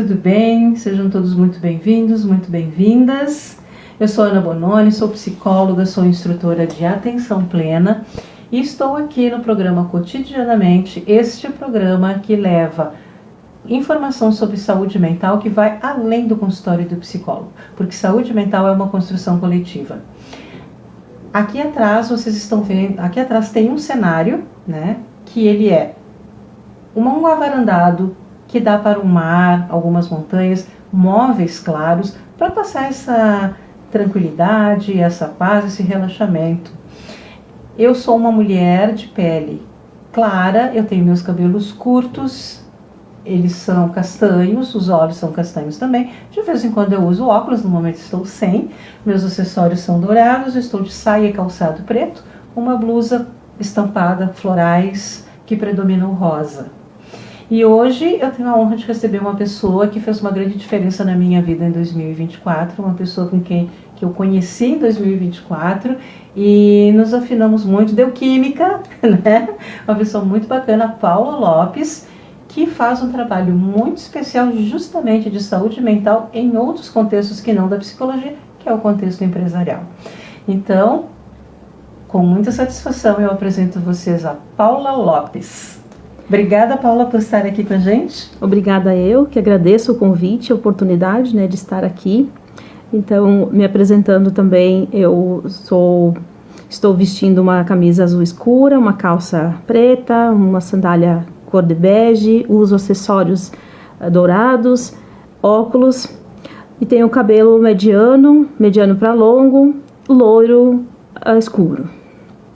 tudo bem? Sejam todos muito bem-vindos, muito bem-vindas. Eu sou Ana Bononi, sou psicóloga, sou instrutora de atenção plena e estou aqui no programa Cotidianamente, este programa que leva informação sobre saúde mental que vai além do consultório do psicólogo, porque saúde mental é uma construção coletiva. Aqui atrás, vocês estão vendo, aqui atrás tem um cenário, né, que ele é um avarandado que dá para o mar, algumas montanhas, móveis claros, para passar essa tranquilidade, essa paz, esse relaxamento. Eu sou uma mulher de pele clara, eu tenho meus cabelos curtos, eles são castanhos, os olhos são castanhos também. De vez em quando eu uso óculos, no momento estou sem. Meus acessórios são dourados, estou de saia e calçado preto, uma blusa estampada, florais, que predomina o rosa. E hoje eu tenho a honra de receber uma pessoa que fez uma grande diferença na minha vida em 2024, uma pessoa com quem que eu conheci em 2024 e nos afinamos muito, deu química, né? Uma pessoa muito bacana, Paula Lopes, que faz um trabalho muito especial justamente de saúde mental em outros contextos que não da psicologia, que é o contexto empresarial. Então, com muita satisfação eu apresento a vocês a Paula Lopes. Obrigada, Paula, por estar aqui com a gente. Obrigada, eu que agradeço o convite, a oportunidade, né, de estar aqui. Então, me apresentando também, estou vestindo uma camisa azul escura, uma calça preta, uma sandália cor de bege, uso acessórios dourados, óculos e tenho o cabelo mediano para longo, loiro escuro.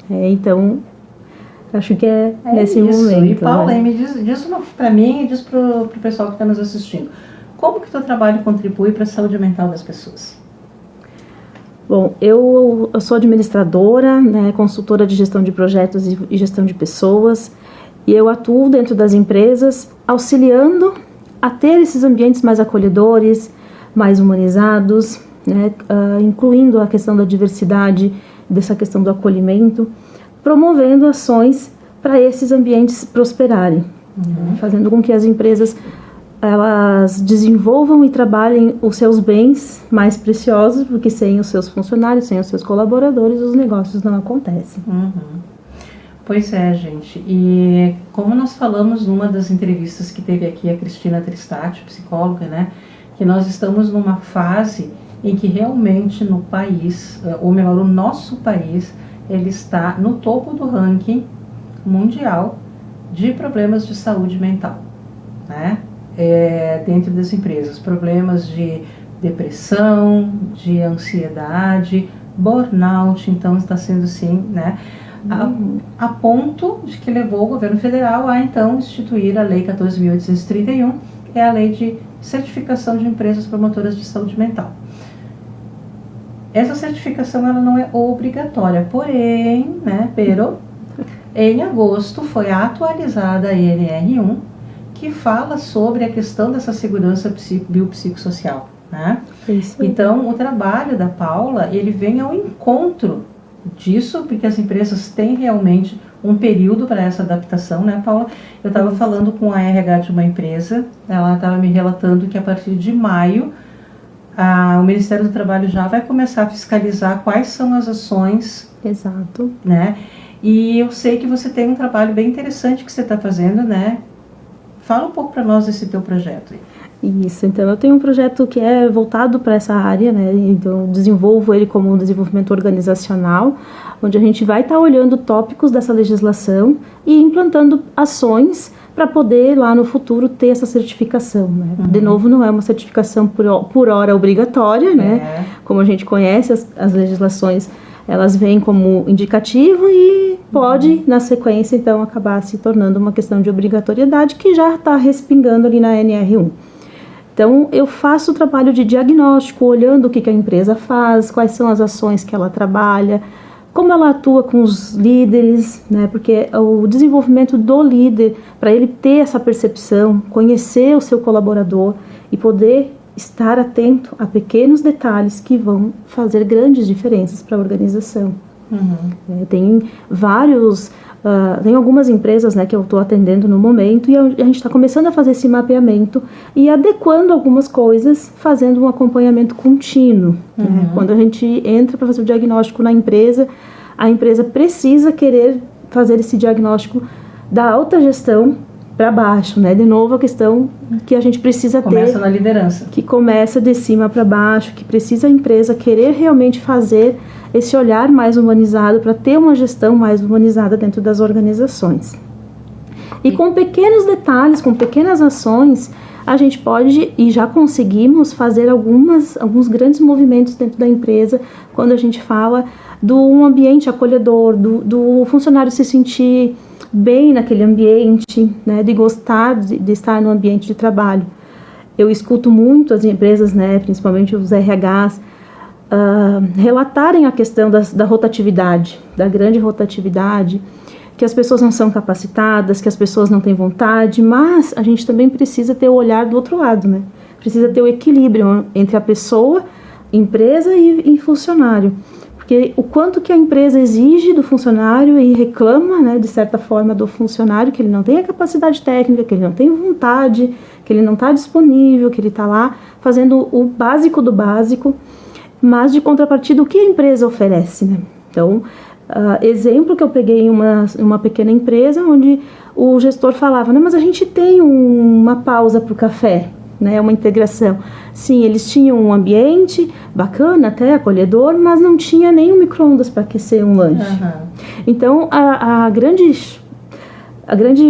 Então, acho que é nesse isso. momento. E Paula, né? me diz para mim e diz para o pessoal que está nos assistindo. Como que o teu trabalho contribui para a saúde mental das pessoas? Bom, eu sou administradora, né, consultora de gestão de projetos e gestão de pessoas, e eu atuo dentro das empresas auxiliando a ter esses ambientes mais acolhedores, mais humanizados, né, incluindo a questão da diversidade, dessa questão do acolhimento, promovendo ações para esses ambientes prosperarem, fazendo com que as empresas elas desenvolvam e trabalhem os seus bens mais preciosos, porque sem os seus funcionários, sem os seus colaboradores, os negócios não acontecem. Pois é, gente. E como nós falamos numa das entrevistas que teve aqui a Cristina Tristati, psicóloga, né, que nós estamos numa fase em que realmente no país, ou melhor, o nosso país, ele está no topo do ranking mundial de problemas de saúde mental, né? Dentro das empresas, problemas de depressão, de ansiedade, burnout, então está sendo assim, né? A ponto de que levou o governo federal a então instituir a Lei 14.831, que é a lei de certificação de empresas promotoras de saúde mental. Essa certificação ela não é obrigatória, porém, né, em agosto foi atualizada a NR1, que fala sobre a questão dessa segurança biopsicossocial, né? Então, o trabalho da Paula, ele vem ao encontro disso, porque as empresas têm realmente um período para essa adaptação, né, Paula? Eu estava falando com a RH de uma empresa, ela estava me relatando que a partir de maio, o Ministério do Trabalho já vai começar a fiscalizar quais são as ações. Exato. Né? E eu sei que você tem um trabalho bem interessante que você está fazendo, né? Fala um pouco para nós desse teu projeto. Isso, então eu tenho um projeto que é voltado para essa área, né? Então eu desenvolvo ele como um desenvolvimento organizacional, onde a gente vai estar olhando tópicos dessa legislação e implantando ações para poder lá no futuro ter essa certificação, né? De novo, não é uma certificação por hora obrigatória, né? Como a gente conhece, as legislações, elas vêm como indicativo e pode, na sequência, então, acabar se tornando uma questão de obrigatoriedade que já está respingando ali na NR1. Então, eu faço o trabalho de diagnóstico, olhando o que a empresa faz, quais são as ações que ela trabalha, como ela atua com os líderes, né? Porque o desenvolvimento do líder, para ele ter essa percepção, conhecer o seu colaborador e poder estar atento a pequenos detalhes que vão fazer grandes diferenças para a organização. Tem vários Tem algumas empresas, né, que eu estou atendendo no momento e a gente está começando a fazer esse mapeamento e adequando algumas coisas, fazendo um acompanhamento contínuo. Né? Quando a gente entra para fazer o diagnóstico na empresa, a empresa precisa querer fazer esse diagnóstico da alta gestão para baixo, né? De novo, a questão que a gente precisa começa na liderança. Que começa de cima para baixo, que precisa a empresa querer realmente fazer esse olhar mais humanizado para ter uma gestão mais humanizada dentro das organizações. E com pequenos detalhes, com pequenas ações, a gente pode e já conseguimos fazer alguns grandes movimentos dentro da empresa quando a gente fala de um ambiente acolhedor, do funcionário se sentir bem naquele ambiente, né, de gostar de estar no ambiente de trabalho. Eu escuto muito as empresas, né, principalmente os RHs, relatarem a questão da rotatividade, da grande rotatividade, que as pessoas não são capacitadas, que as pessoas não têm vontade, mas a gente também precisa ter o olhar do outro lado, né? Precisa ter o equilíbrio entre a pessoa, empresa e funcionário. Porque o quanto que a empresa exige do funcionário e reclama, né, de certa forma, do funcionário, que ele não tem a capacidade técnica, que ele não tem vontade, que ele não está disponível, que ele está lá fazendo o básico do básico, mas de contrapartida, o que a empresa oferece, né? Então, exemplo que eu peguei em uma pequena empresa, onde o gestor falava, né, mas a gente tem uma pausa para o café, né, uma integração. Sim, eles tinham um ambiente bacana, até acolhedor, mas não tinha nem um micro-ondas para aquecer um lanche. Então, a grande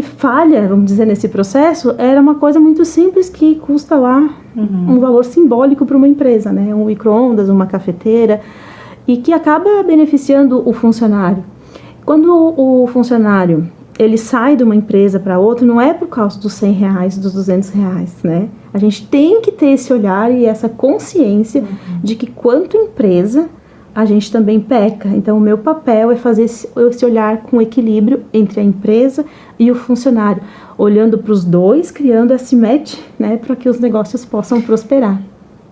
falha, vamos dizer, nesse processo, era uma coisa muito simples que custa lá um valor simbólico para uma empresa, né? Um micro-ondas, uma cafeteira, e que acaba beneficiando o funcionário. Quando o funcionário ele sai de uma empresa para outra, não é por causa dos R$100, dos R$200, né? A gente tem que ter esse olhar e essa consciência de que, quanto empresa, a gente também peca. Então, o meu papel é fazer esse olhar com equilíbrio entre a empresa e o funcionário, olhando para os dois, criando esse match, né, para que os negócios possam prosperar.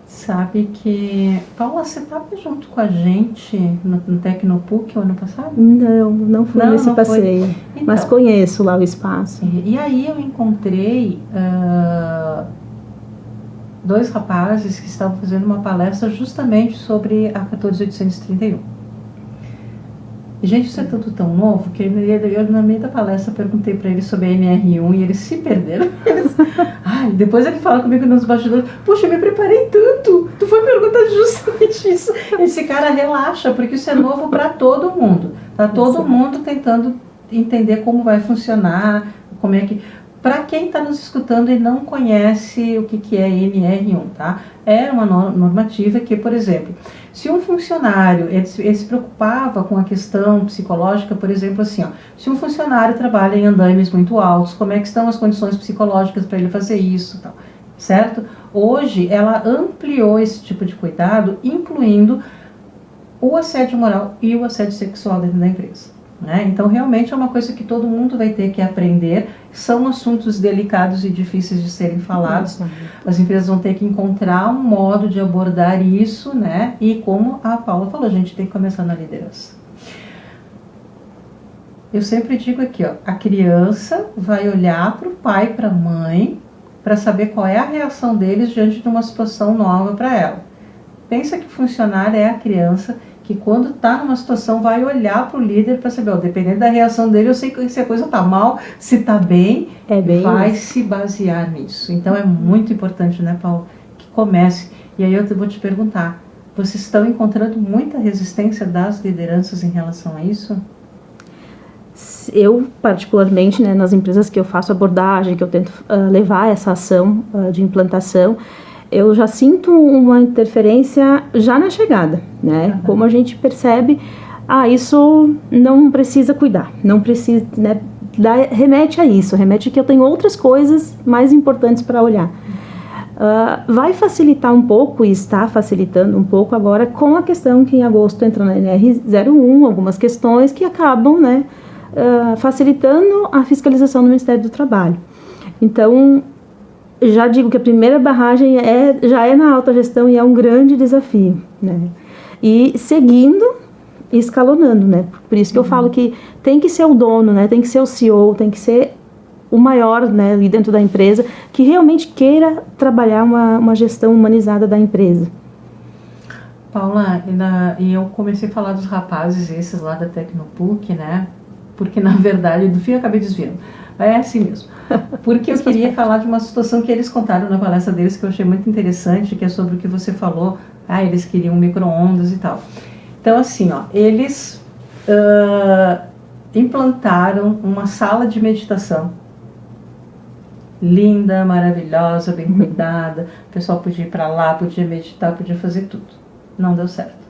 Sabe que, Paula, você estava junto com a gente no Tecnopuc o ano passado? Não fui nesse passeio, então, mas conheço lá o espaço. E aí eu encontrei dois rapazes que estavam fazendo uma palestra justamente sobre a 14831. Gente, isso é tudo tão novo que eu no meio da palestra perguntei para eles sobre a NR1 e eles se perderam. Depois ele fala comigo nos bastidores, puxa, eu me preparei tanto, tu foi perguntar justamente isso. Esse cara relaxa, porque isso é novo para todo mundo. Tá todo mundo tentando entender como vai funcionar, como é que... Para quem está nos escutando e não conhece o que é NR1, tá? É uma normativa que, por exemplo, se um funcionário ele se preocupava com a questão psicológica, por exemplo, assim, se um funcionário trabalha em andaimes muito altos, como é que estão as condições psicológicas para ele fazer isso, tal, certo? Hoje, ela ampliou esse tipo de cuidado, incluindo o assédio moral e o assédio sexual dentro da empresa. Né? Então, realmente é uma coisa que todo mundo vai ter que aprender. São assuntos delicados e difíceis de serem falados. As empresas vão ter que encontrar um modo de abordar isso, né? E como a Paula falou, a gente tem que começar na liderança. Eu sempre digo aqui, a criança vai olhar para o pai e para a mãe para saber qual é a reação deles diante de uma situação nova para ela. Pensa que o funcionário é a criança que, quando está numa situação, vai olhar para o líder para saber, dependendo da reação dele, eu sei se a coisa está mal, se está bem, vai se basear nisso. Então é muito importante, né, Paulo, que comece. E aí eu vou te perguntar, vocês estão encontrando muita resistência das lideranças em relação a isso? Eu, particularmente, né, nas empresas que eu faço abordagem, que eu tento levar essa ação de implantação, eu já sinto uma interferência já na chegada, né? Como a gente percebe, isso não precisa cuidar, não precisa, né? Remete a isso, remete a que eu tenho outras coisas mais importantes para olhar. Vai facilitar um pouco, e está facilitando um pouco agora, com a questão que em agosto entrou na NR01, algumas questões que acabam, né, facilitando a fiscalização do Ministério do Trabalho. Então, já digo que a primeira barragem já é na alta gestão e é um grande desafio, né? E seguindo escalonando, né? Por isso que eu falo que tem que ser o dono, né? Tem que ser o CEO, tem que ser o maior, né, ali dentro da empresa, que realmente queira trabalhar uma gestão humanizada da empresa. Paula, e eu comecei a falar dos rapazes esses lá da Tecnopuc, né? Porque na verdade, do fim eu acabei desviando. É assim mesmo. Porque eu queria falar de uma situação que eles contaram na palestra deles, que eu achei muito interessante, que é sobre o que você falou. Eles queriam micro-ondas e tal. Então, assim, eles implantaram uma sala de meditação linda, maravilhosa, bem cuidada. O pessoal podia ir para lá, podia meditar, podia fazer tudo. Não deu certo.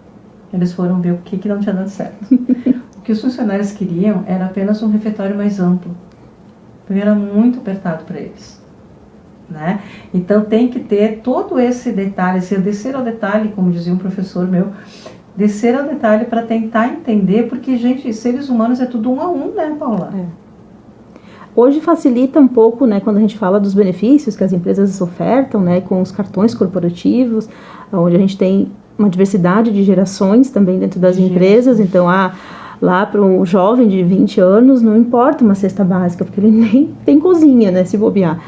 Eles foram ver o que não tinha dado certo. O que os funcionários queriam era apenas um refeitório mais amplo, porque era muito apertado para eles, né? Então tem que ter todo esse detalhe, se eu descer ao detalhe, como dizia um professor meu, descer ao detalhe para tentar entender, porque, gente, seres humanos é tudo um a um, né, Paula? Hoje facilita um pouco, né, quando a gente fala dos benefícios que as empresas ofertam, né, com os cartões corporativos, onde a gente tem uma diversidade de gerações também dentro das empresas. Então, lá para um jovem de 20 anos, não importa uma cesta básica, porque ele nem tem cozinha, né, se bobear.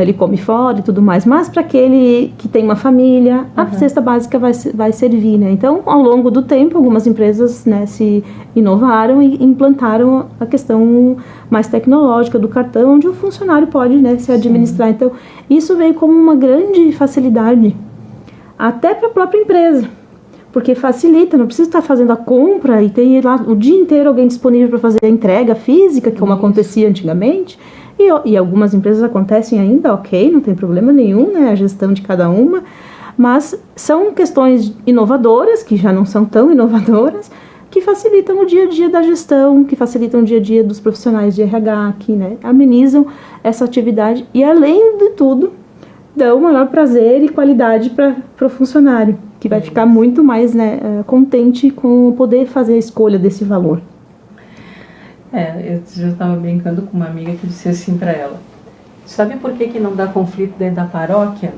Ele come fora e tudo mais, mas para aquele que tem uma família, a cesta básica vai servir, né? Então, ao longo do tempo, algumas empresas, né, se inovaram e implantaram a questão mais tecnológica do cartão, onde o funcionário pode, né, se administrar. Sim. Então, isso veio como uma grande facilidade, até para a própria empresa, porque facilita, não precisa estar fazendo a compra e ter lá o dia inteiro alguém disponível para fazer a entrega física, como acontecia antigamente. E algumas empresas acontecem ainda, ok, não tem problema nenhum, né, a gestão de cada uma, mas são questões inovadoras, que já não são tão inovadoras, que facilitam o dia a dia da gestão, que facilitam o dia a dia dos profissionais de RH, que, né, amenizam essa atividade e, além de tudo, dão maior prazer e qualidade para o funcionário, que vai ficar muito mais, né, contente com poder fazer a escolha desse valor. Eu já estava brincando com uma amiga que disse assim para ela: sabe por que não dá conflito dentro da paróquia?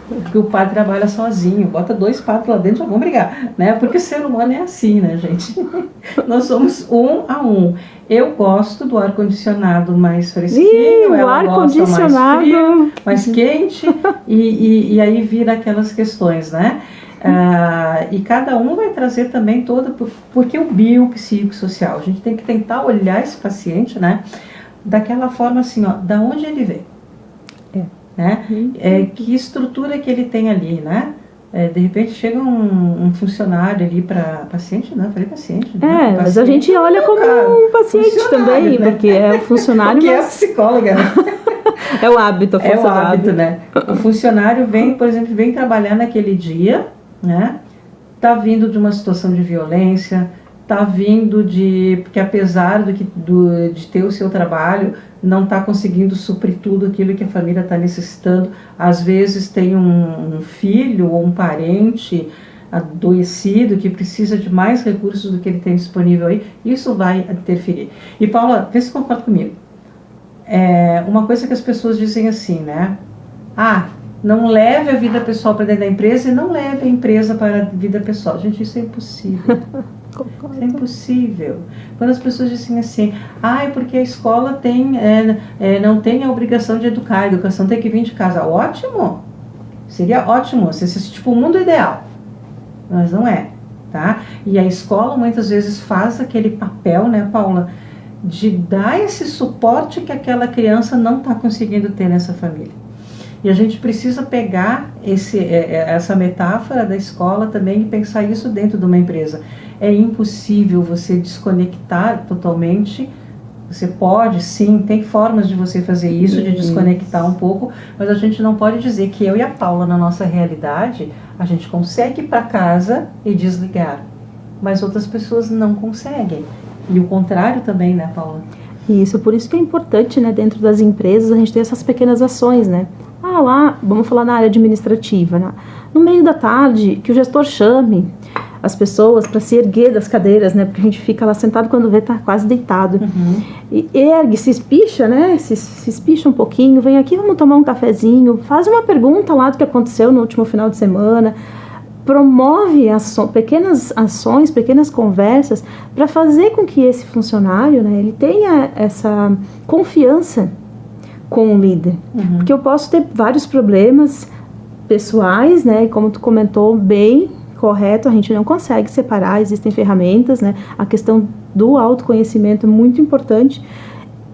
Porque o padre trabalha sozinho, bota 2 padres lá dentro, já vão brigar, né? Porque o ser humano é assim, né, gente? Nós somos um a um. Eu gosto do ar-condicionado mais fresquinho, ela gosta mais frio, mais quente, e aí vira aquelas questões, né? E cada um vai trazer também porque o biopsicossocial, a gente tem que tentar olhar esse paciente, né, daquela forma assim, da onde ele veio, né, que estrutura que ele tem ali, né, de repente chega um funcionário ali para paciente, não, eu falei paciente, né? Paciente, mas a gente olha como um paciente também, né? Porque é o funcionário, porque é a psicóloga, né? É o hábito, é o hábito, né? O funcionário vem, por exemplo, vem trabalhar naquele dia, né? Tá vindo de uma situação de violência, tá vindo porque apesar de ter o seu trabalho, não está conseguindo suprir tudo aquilo que a família está necessitando. Às vezes tem um filho ou um parente adoecido que precisa de mais recursos do que ele tem disponível aí. Isso vai interferir. E Paula, vê se concorda comigo. Uma coisa que as pessoas dizem assim, né? Não leve a vida pessoal para dentro da empresa e não leve a empresa para a vida pessoal. Gente, isso é impossível. Isso é impossível. Quando as pessoas dizem assim, porque a escola não tem a obrigação de educar, a educação tem que vir de casa. Ótimo! Seria ótimo, se esse tipo o mundo ideal. Mas não é, tá? E a escola muitas vezes faz aquele papel, né, Paula, de dar esse suporte que aquela criança não está conseguindo ter nessa família. E a gente precisa pegar essa metáfora da escola também e pensar isso dentro de uma empresa. É impossível você desconectar totalmente. Você pode, sim, tem formas de você fazer isso, de desconectar um pouco, mas a gente não pode dizer que eu e a Paula, na nossa realidade, a gente consegue ir para casa e desligar, mas outras pessoas não conseguem. E o contrário também, né, Paula? Isso, por isso que é importante, né, dentro das empresas, a gente ter essas pequenas ações, né? Lá, vamos falar na área administrativa, né? No meio da tarde, que o gestor chame as pessoas para se erguer das cadeiras, né? Porque a gente fica lá sentado quando vê, tá quase deitado. E ergue, se espicha, né? Se espicha um pouquinho, vem aqui, vamos tomar um cafezinho, faz uma pergunta lá do que aconteceu no último final de semana. promove pequenas ações, pequenas conversas para fazer com que esse funcionário, né, ele tenha essa confiança com o líder. Porque eu posso ter vários problemas pessoais, né, como tu comentou bem, correto, a gente não consegue separar, existem ferramentas, né, a questão do autoconhecimento é muito importante,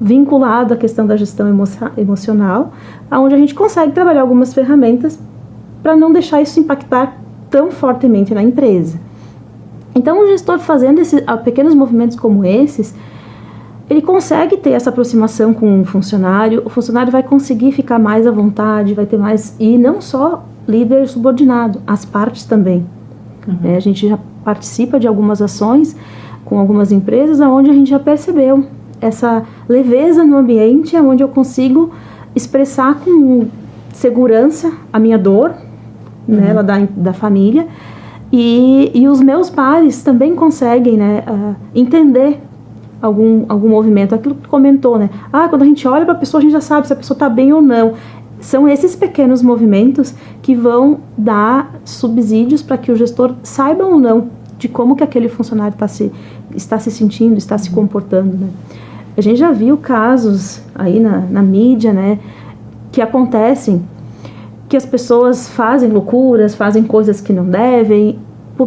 vinculado à questão da gestão emocional, onde a gente consegue trabalhar algumas ferramentas para não deixar isso impactar tão fortemente na empresa. Então, o gestor fazendo pequenos movimentos como esses, ele consegue ter essa aproximação com o funcionário vai conseguir ficar mais à vontade, vai ter mais, e não só líder subordinado, as partes também. A gente já participa de algumas ações com algumas empresas onde a gente já percebeu essa leveza no ambiente, onde eu consigo expressar com segurança a minha dor, né, da família, e os meus pares também conseguem, né, entender algum movimento, aquilo que tu comentou, né, quando a gente olha para a pessoa, a gente já sabe se a pessoa está bem ou não. São esses pequenos movimentos que vão dar subsídios para que o gestor saiba ou não de como que aquele funcionário está se sentindo, está se comportando, né. A gente já viu casos aí na mídia, né, que acontecem, que as pessoas fazem loucuras, fazem coisas que não devem,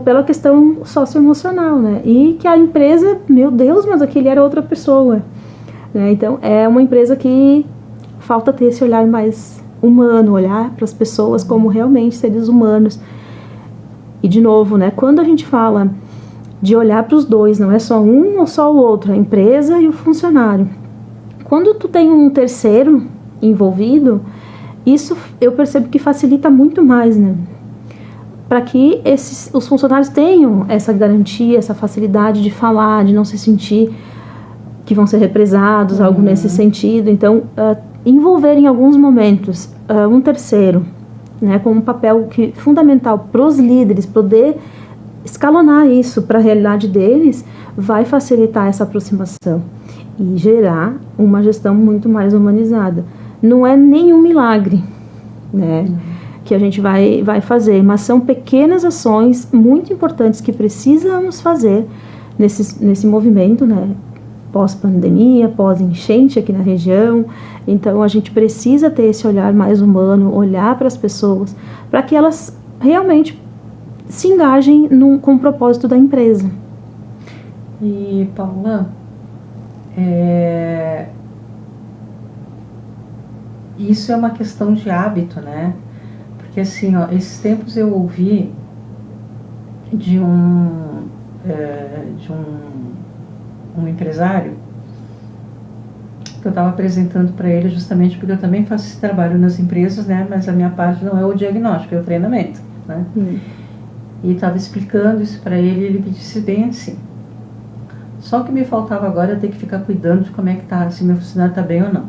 pela questão socioemocional, né? E que a empresa, meu Deus, mas aquele era outra pessoa, né? Então, é uma empresa que falta ter esse olhar mais humano, olhar para as pessoas como realmente seres humanos. E, de novo, né? Quando a gente fala de olhar para os dois, não é só um ou só o outro, a empresa e o funcionário. Quando tu tem um terceiro envolvido, isso eu percebo que facilita muito mais, né? Para que os funcionários tenham essa garantia, essa facilidade de falar, de não se sentir que vão ser represados, algo nesse sentido. Então, envolver em alguns momentos um terceiro, né, com um papel fundamental para os líderes poder escalonar isso para a realidade deles, vai facilitar essa aproximação e gerar uma gestão muito mais humanizada. Não é nenhum milagre, né, que a gente vai fazer, mas são pequenas ações muito importantes que precisamos fazer nesse movimento, né, pós-pandemia, pós-enchente aqui na região. Então, a gente precisa ter esse olhar mais humano, olhar para as pessoas, para que elas realmente se engajem com o propósito da empresa. E, Paula, isso é uma questão de hábito, né? Porque assim, esses tempos eu ouvi de um empresário que eu estava apresentando para ele, justamente porque eu também faço esse trabalho nas empresas, né? Mas a minha parte não é o diagnóstico, é o treinamento, né? E estava explicando isso para ele, e ele me disse bem assim: só o que me faltava agora é ter que ficar cuidando de como é que tá, se meu funcionário está bem ou não.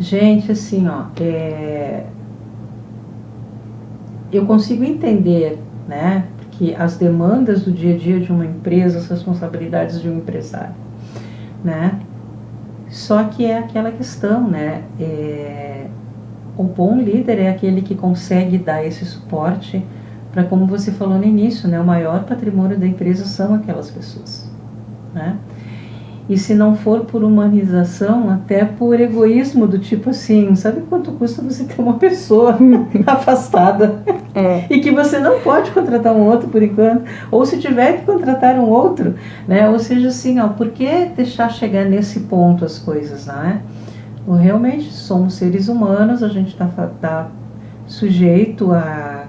Gente, assim, eu consigo entender, né, que as demandas do dia a dia de uma empresa, as responsabilidades de um empresário, né, só que é aquela questão, né, o bom líder é aquele que consegue dar esse suporte para, como você falou no início, né, o maior patrimônio da empresa são aquelas pessoas, né. E se não for por humanização, até por egoísmo, do tipo assim, sabe quanto custa você ter uma pessoa afastada? E que você não pode contratar um outro por enquanto, ou se tiver que contratar um outro, né? Ou seja, assim, por que deixar chegar nesse ponto as coisas, né? Realmente somos seres humanos, a gente tá sujeito a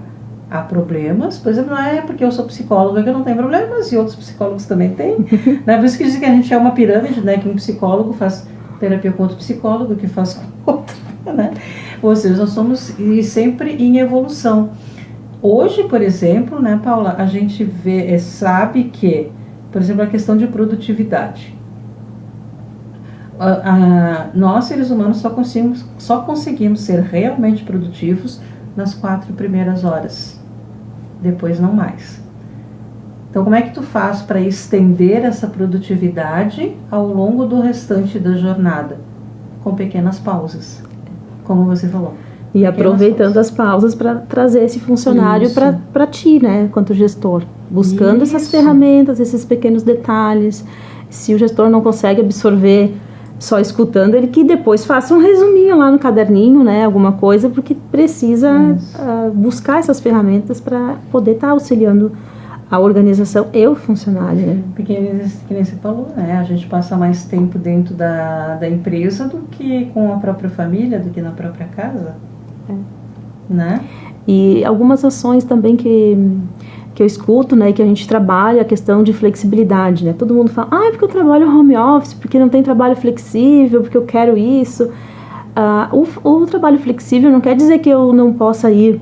problemas. Por exemplo, não é porque eu sou psicóloga que eu não tenho problemas, e outros psicólogos também têm, né? Por isso que dizem que a gente é uma pirâmide, né? Que um psicólogo faz terapia com outro psicólogo, que faz com outro, né? Ou seja, nós somos sempre em evolução. Hoje, por exemplo, né, Paula, a gente sabe que, por exemplo, a questão de produtividade. Nós, seres humanos, só conseguimos ser realmente produtivos nas 4 primeiras horas. Depois não mais. Então, como é que tu faz para estender essa produtividade ao longo do restante da jornada? Com pequenas pausas, como você falou. E aproveitando as pausas para trazer esse funcionário para ti, né, quanto gestor. Buscando essas ferramentas, esses pequenos detalhes. Se o gestor não consegue absorver só escutando, ele que depois faça um resuminho lá no caderninho, né, alguma coisa, porque precisa buscar essas ferramentas para poder estar auxiliando a organização e o funcionário, né? Porque, que nem você falou, né? A gente passa mais tempo dentro da empresa do que com a própria família, do que na própria casa, né? E algumas ações também que eu escuto, né, que a gente trabalha a questão de flexibilidade, né? Todo mundo fala, porque eu trabalho home office, porque não tem trabalho flexível, porque eu quero isso. O trabalho flexível não quer dizer que eu não possa ir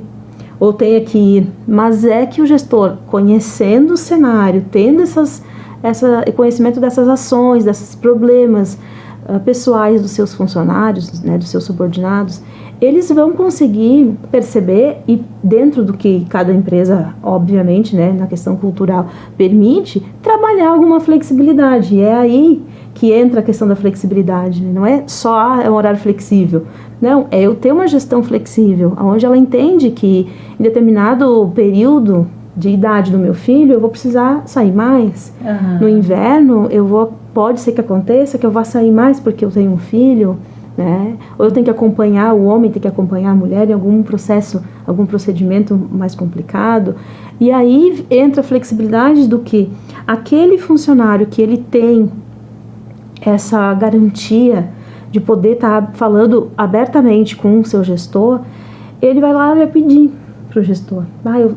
ou tenha que ir, mas é que o gestor, conhecendo o cenário, tendo conhecimento dessas ações, desses problemas pessoais dos seus funcionários, né, dos seus subordinados, eles vão conseguir perceber, e dentro do que cada empresa, obviamente, né, na questão cultural, permite, trabalhar alguma flexibilidade. E é aí que entra a questão da flexibilidade, né? Não é só é um horário flexível. Não, é eu ter uma gestão flexível, onde ela entende que em determinado período de idade do meu filho, eu vou precisar sair mais. No inverno, pode ser que aconteça que eu vá sair mais porque eu tenho um filho, né? Ou eu tenho que acompanhar, o homem tem que acompanhar a mulher em algum processo, algum procedimento mais complicado. E aí entra a flexibilidade do que aquele funcionário que ele tem essa garantia de poder estar falando abertamente com o seu gestor, ele vai lá e vai pedir para o gestor.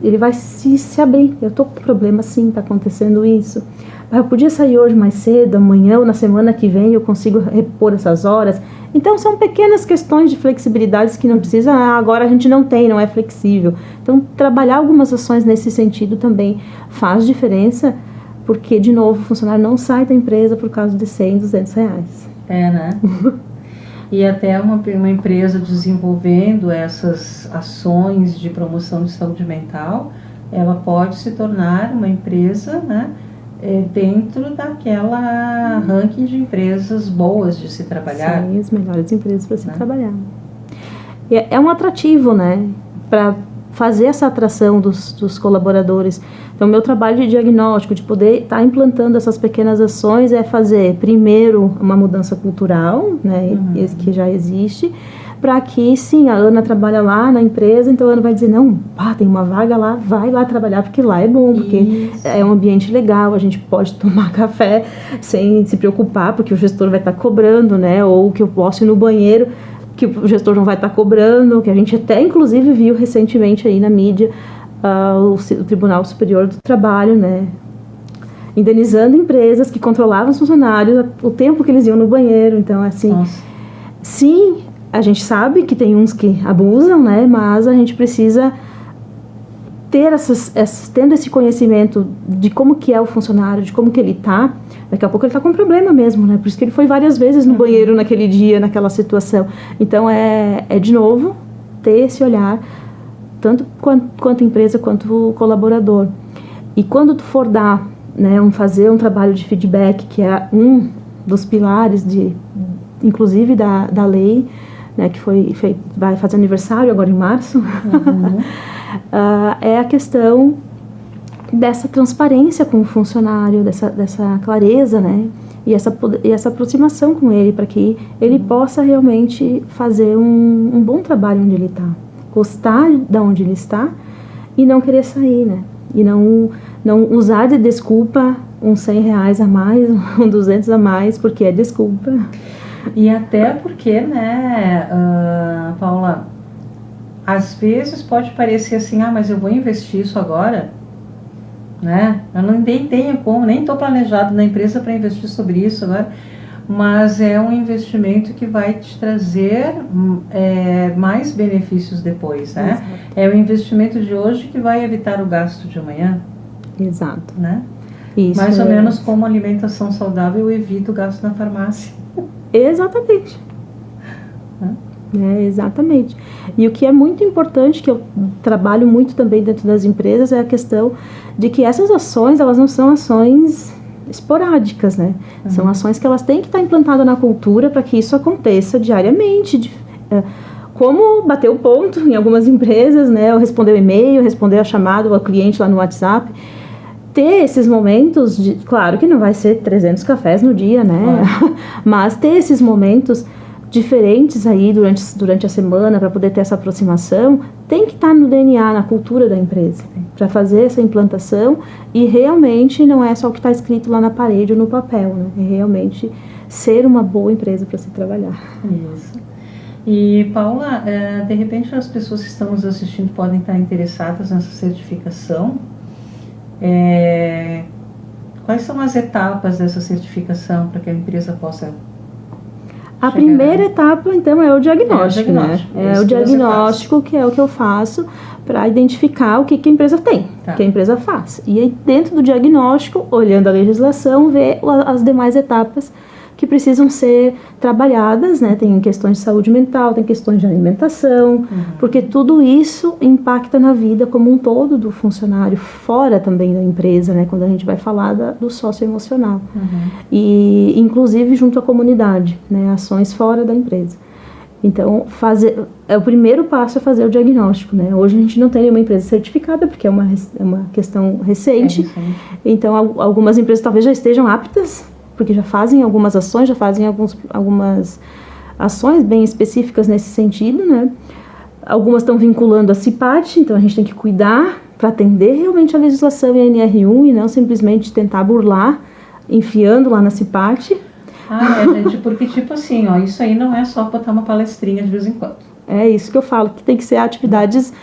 Ele vai se abrir. Eu estou com problema sim, está acontecendo isso. Eu podia sair hoje mais cedo, amanhã ou na semana que vem eu consigo repor essas horas. Então são pequenas questões de flexibilidades que não precisa, agora a gente não é flexível. Então trabalhar algumas ações nesse sentido também faz diferença, porque de novo o funcionário não sai da empresa por causa de 100, 200 reais. Né? E até uma empresa desenvolvendo essas ações de promoção de saúde mental, ela pode se tornar uma empresa, né, dentro daquela ranking de empresas boas de se trabalhar. Sim, as melhores empresas para se trabalhar. E é um atrativo, né, para fazer essa atração dos colaboradores. Então, meu trabalho de diagnóstico, de poder estar implantando essas pequenas ações, é fazer, primeiro, uma mudança cultural, né, que já existe, para que, sim, a Ana trabalha lá na empresa, então a Ana vai dizer, não, tem uma vaga lá, vai lá trabalhar, porque lá é bom, porque é um ambiente legal, a gente pode tomar café sem se preocupar, porque o gestor vai estar cobrando, né, ou que eu posso ir no banheiro, que o gestor não vai estar cobrando, que a gente até, inclusive, viu recentemente aí na mídia, o Tribunal Superior do Trabalho, né, indenizando empresas que controlavam os funcionários o tempo que eles iam no banheiro. Então, assim, sim, a gente sabe que tem uns que abusam, né, mas a gente precisa ter tendo esse conhecimento de como que é o funcionário, de como que ele está. Daqui a pouco ele está com um problema mesmo, né? Por isso que ele foi várias vezes no banheiro naquele dia, naquela situação. Então, de novo, ter esse olhar, tanto quanto empresa, quanto colaborador. E quando tu for dar, né, fazer um trabalho de feedback, que é um dos pilares, inclusive, da lei, né, que vai fazer aniversário agora em março, é a questão dessa transparência com o funcionário, dessa clareza, né, e essa aproximação com ele, para que ele possa realmente fazer um bom trabalho onde ele está, gostar de onde ele está e não querer sair, né, e não usar de desculpa uns 100 reais a mais, 200 a mais, porque é desculpa. E até porque, né, Paula, às vezes pode parecer assim, mas eu vou investir isso agora, né? Eu nem tenho como, nem estou planejado na empresa para investir sobre isso agora, mas é um investimento que vai te trazer mais benefícios depois, né? Exato. É o investimento de hoje que vai evitar o gasto de amanhã. Exato. Né? Isso mais ou menos como alimentação saudável, eu evito o gasto na farmácia. Exatamente. Exatamente. E o que é muito importante, que eu trabalho muito também dentro das empresas, é a questão de que essas ações, elas não são ações esporádicas, né? São ações que elas têm que estar implantadas na cultura para que isso aconteça diariamente. como bater o ponto em algumas empresas, né? Ou responder o e-mail, responder a chamada ao cliente lá no WhatsApp. Ter esses momentos, claro que não vai ser 300 cafés no dia, né? Mas ter esses momentos diferentes aí durante a semana para poder ter essa aproximação, tem que estar no DNA, na cultura da empresa, para fazer essa implantação, e realmente não é só o que está escrito lá na parede ou no papel, né? É realmente ser uma boa empresa para se trabalhar. Isso. E, Paula, de repente as pessoas que estão nos assistindo podem estar interessadas nessa certificação. Quais são as etapas dessa certificação para que a empresa possa... A primeira etapa, então, é o diagnóstico, né? É o diagnóstico, que é o que eu faço para identificar o que a empresa tem, o que a empresa faz. E aí, dentro do diagnóstico, olhando a legislação, ver as demais etapas que precisam ser trabalhadas, né? Tem questões de saúde mental, tem questões de alimentação, porque tudo isso impacta na vida como um todo do funcionário, fora também da empresa, né? Quando a gente vai falar do socioemocional. E, inclusive, junto à comunidade, né? Ações fora da empresa. Então, o primeiro passo é fazer o diagnóstico, né? Hoje a gente não tem nenhuma empresa certificada, porque é uma questão recente. Então, algumas empresas talvez já estejam aptas, porque já fazem algumas ações, já fazem algumas ações bem específicas nesse sentido, né? Algumas estão vinculando a CIPAT, então a gente tem que cuidar para atender realmente a legislação e a NR1 e não simplesmente tentar burlar, enfiando lá na CIPAT. Gente, porque tipo assim, isso aí não é só botar uma palestrinha de vez em quando. É isso que eu falo, que tem que ser atividades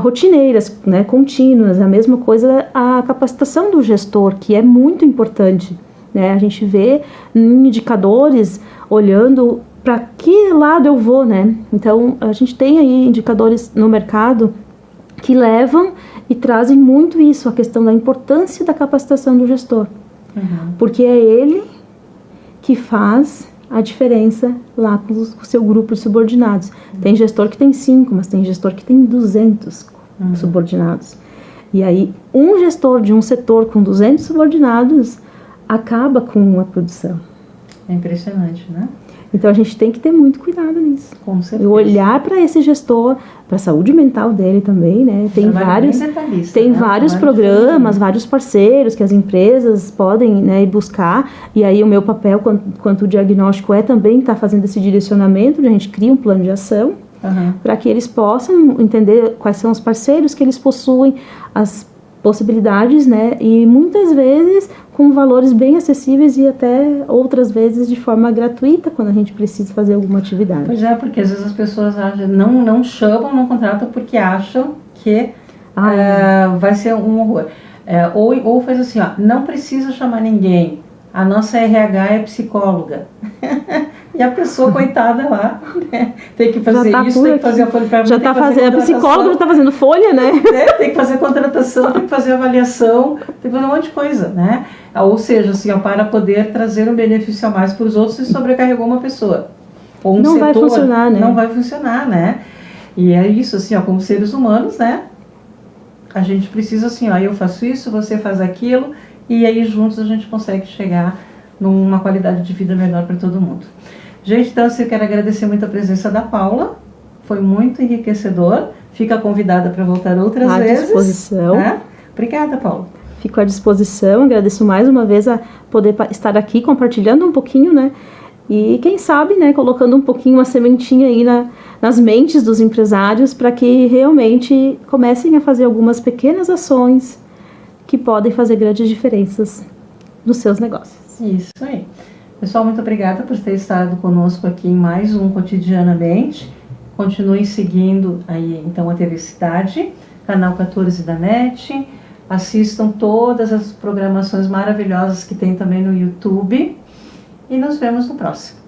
rotineiras, né, contínuas. A mesma coisa a capacitação do gestor, que é muito importante. Né? A gente vê indicadores olhando para que lado eu vou, né? Então, a gente tem aí indicadores no mercado que levam e trazem muito isso, a questão da importância da capacitação do gestor. Porque é ele que faz a diferença lá com o seu grupo de subordinados. Tem gestor que tem 5, mas tem gestor que tem 200 subordinados. E aí, um gestor de um setor com 200 subordinados acaba com a produção. É impressionante, né? Então a gente tem que ter muito cuidado nisso. Com certeza. E olhar para esse gestor, para a saúde mental dele também, né? Tem vários programas, vários parceiros que as empresas podem, né, ir buscar. E aí o meu papel quanto o diagnóstico é também estar fazendo esse direcionamento, a gente cria um plano de ação para que eles possam entender quais são os parceiros que eles possuem, as possibilidades, né? E muitas vezes com valores bem acessíveis e até outras vezes de forma gratuita quando a gente precisa fazer alguma atividade. Pois é, porque às vezes as pessoas acham, não chamam, não contratam porque acham que vai ser um horror. Ou faz assim, não precisa chamar ninguém, a nossa RH é psicóloga. E a pessoa, coitada lá, né? Tem que fazer isso, tem que fazer a folha. Já está fazendo, a psicóloga já está fazendo folha, né? Tem que fazer contratação, tem que fazer avaliação, tem que fazer um monte de coisa, né? Ou seja, assim, para poder trazer um benefício a mais para os outros, se sobrecarregou uma pessoa. Ou um não setor, vai funcionar, né? Não vai funcionar, né? E é isso, assim, como seres humanos, né? A gente precisa, assim, eu faço isso, você faz aquilo, e aí juntos a gente consegue chegar numa qualidade de vida melhor para todo mundo. Gente, então eu quero agradecer muito a presença da Paula, foi muito enriquecedor, fica convidada para voltar outras vezes. À disposição. Né? Obrigada, Paula. Fico à disposição, agradeço mais uma vez a poder estar aqui compartilhando um pouquinho, né? E quem sabe, né, colocando um pouquinho, uma sementinha aí nas mentes dos empresários para que realmente comecem a fazer algumas pequenas ações que podem fazer grandes diferenças nos seus negócios. Isso aí. Pessoal, muito obrigada por ter estado conosco aqui em mais um Cotidianamente. Continuem seguindo aí, então, a TV Cidade, canal 14 da NET. Assistam todas as programações maravilhosas que tem também no YouTube. E nos vemos no próximo.